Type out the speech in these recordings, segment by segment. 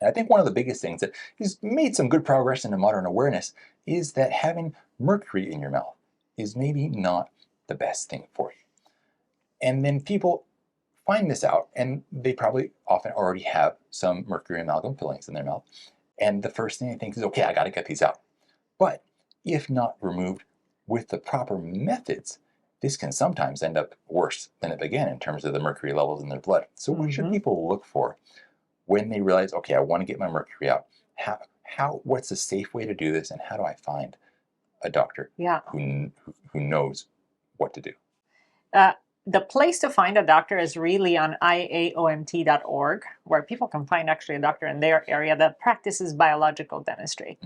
I think one of the biggest things that has made some good progress in the modern awareness is that having mercury in your mouth is maybe not the best thing for you. And then people find this out, and they probably often already have some mercury amalgam fillings in their mouth. And the first thing they think is, okay, I got to get these out. But if not removed with the proper methods, this can sometimes end up worse than it began in terms of the mercury levels in their blood. So what should people look for when they realize, okay, I want to get my mercury out? What's a safe way to do this, and how do I find a doctor who knows what to do? The place to find a doctor is really on iaomt.org, where people can find actually a doctor in their area that practices biological dentistry.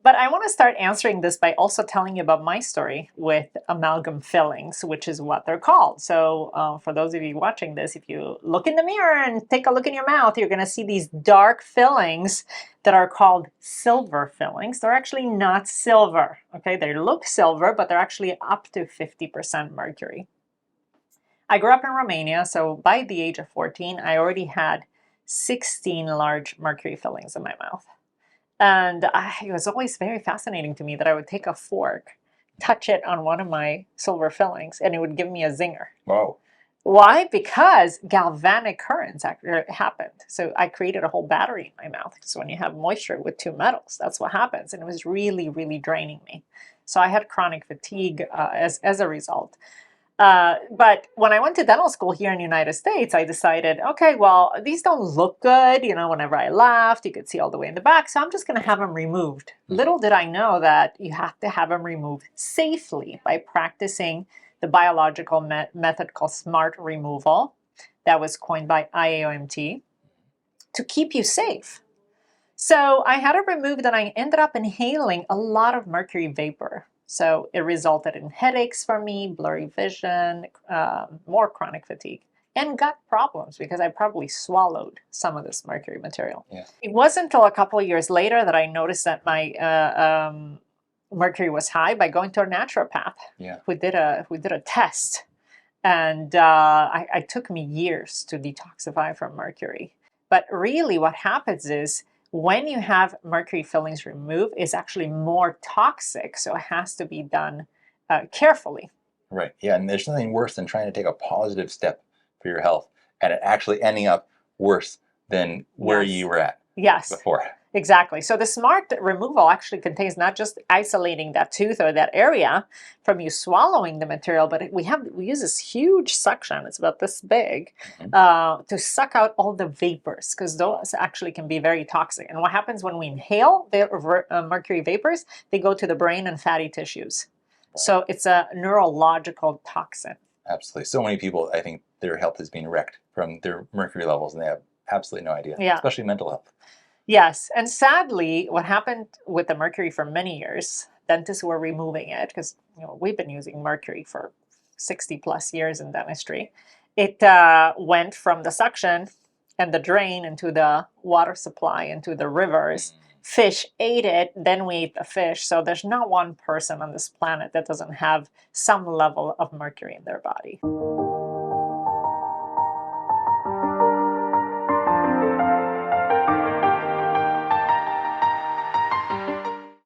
But I want to start answering this by also telling you about my story with amalgam fillings, which is what they're called. So for those of you watching this, if you look in the mirror and take a look in your mouth, you're going to see these dark fillings that are called silver fillings. They're actually not silver, okay? They look silver, but they're actually up to 50% mercury. I grew up in Romania, so by the age of 14, I already had 16 large mercury fillings in my mouth. And it was always very fascinating to me that I would take a fork, touch it on one of my silver fillings, and it would give me a zinger. Wow. Why? Because galvanic currents happened. So I created a whole battery in my mouth. So when you have moisture with two metals, that's what happens. And it was really, really draining me. So I had chronic fatigue as a result. But when I went to dental school here in the United States, I decided, okay, well, these don't look good. You know, whenever I laughed, you could see all the way in the back. So I'm just going to have them removed. Little did I know that you have to have them removed safely by practicing the biological method called smart removal that was coined by IAOMT to keep you safe. So I had it removed and I ended up inhaling a lot of mercury vapor. So it resulted in headaches for me, blurry vision, more chronic fatigue, and gut problems because I probably swallowed some of this mercury material. Yeah. It wasn't until a couple of years later that I noticed that my mercury was high by going to a naturopath. Yeah. We did a test, and it took me years to detoxify from mercury. But really what happens is when you have mercury fillings removed, it's actually more toxic, so it has to be done carefully. Right, yeah, and there's nothing worse than trying to take a positive step for your health and it actually ending up worse than where you were at before. Exactly. So the smart removal actually contains not just isolating that tooth or that area from you swallowing the material, but we use this huge suction, it's about this big, to suck out all the vapors, because those actually can be very toxic. And what happens when we inhale the mercury vapors, they go to the brain and fatty tissues. Right. So it's a neurological toxin. Absolutely. So many people, I think their health is being wrecked from their mercury levels and they have absolutely no idea, especially mental health. Yes, and sadly, what happened with the mercury for many years, dentists were removing it because we've been using mercury for 60 plus years in dentistry. It went from the suction and the drain into the water supply, into the rivers. Fish ate it, then we ate the fish. So there's not one person on this planet that doesn't have some level of mercury in their body.